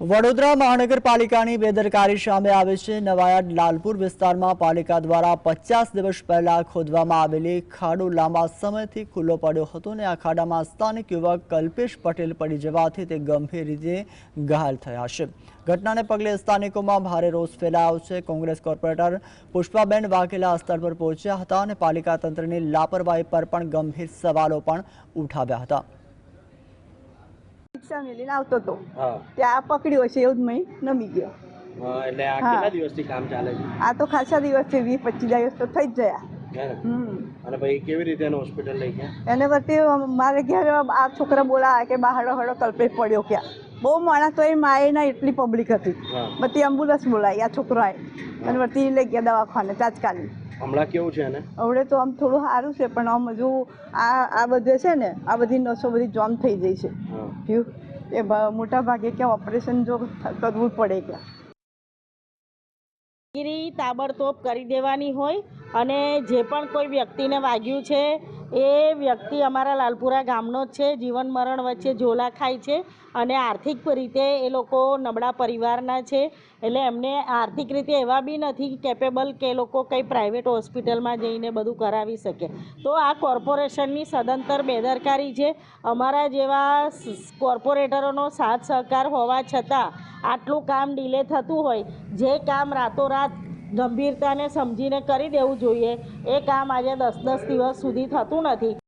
વડોદરા મહાનગરપાલિકાની બેદરકારી સામે આવી છે। નવાયાર્ડ લાલપુર વિસ્તારમાં પાલિકા દ્વારા 50 દિવસ પહેલા ખોદવામાં આવેલી ખાડો લાંબા સમયથી ખુલ્લો પડ્યો હતો અને આ ખાડામાં સ્થાનિક યુવક કલ્પેશ પટેલ પડી જવાથી તે ગંભીર રીતે ઘાયલ થયા છે। ઘટનાને પગલે સ્થાનિકોમાં ભારે રોષ ફેલાયો છે। કોંગ્રેસ કોર્પોરેટર પુષ્પાબેન વાઘેલા સ્થળ પર પહોંચ્યા હતા અને પાલિકા તંત્રની લાપરવાહી પર પણ ગંભીર સવાલો પણ ઉઠાવ્યા હતા। रिक्शा मेलीने આવતો તો ત્યાં પકડ્યો છે એવું જ મેં નમી ગયો। એટલે આ કેટલા દિવસથી કામ ચાલે છે? આ તો ખાસા દિવસ છે, 20-25 દિવસ તો થઈ જ ગયા। અને ભાઈ કેવી રીતે એને હોસ્પિટલ લઈ ગયા? એને વચ્ચે મારે ઘેર આ છોકરા બોલાવે કે બહાર હળો કલ્પેશ પડ્યો ક્યાં। બહુ માણસ તો એ માએ ના એટલી પબ્લિક હતી, બધી એમ્બ્યુલન્સ બોલાવી આ છોકરાએ અને વચ્ચે લઈ ગયા દવાખાને તાત્કાલિક। હમણાં કેવું છે એને? હવે તો આમ થોડું સારું છે, પણ આમ હજુ આ બધે છે ને આ બધી નસો બધી જોમ થઈ જઈ છે એ મોટા ભાગે કે ઓપરેશન જો કરવું પડે કે તાબડતોબ કરી દેવાની હોય અને જે પણ કોઈ વ્યક્તિને વાગ્યું છે એ વ્યક્તિ અમારા લાલપુરા ગામનો જ છે। જીવન મરણ વચ્ચે ઝોલા ખાય છે અને આર્થિક રીતે એ લોકો નબળા પરિવારના છે, એટલે એમને આર્થિક રીતે એવા બી નથી કેપેબલ કે એ લોકો કંઈ પ્રાઇવેટ હોસ્પિટલમાં જઈને બધું કરાવી શકે। તો આ કોર્પોરેશનની સદંતર બેદરકારી છે। અમારા જેવા કોર્પોરેટરોનો સાથ સહકાર હોવા છતાં આટલું કામ ડિલે થતું હોય, જે કામ રાતોરાત ગંભીરતાને સમજીને કરી દેવું જોઈએ એ કામ આજે 10-10 દિવસ સુધી થતું નથી।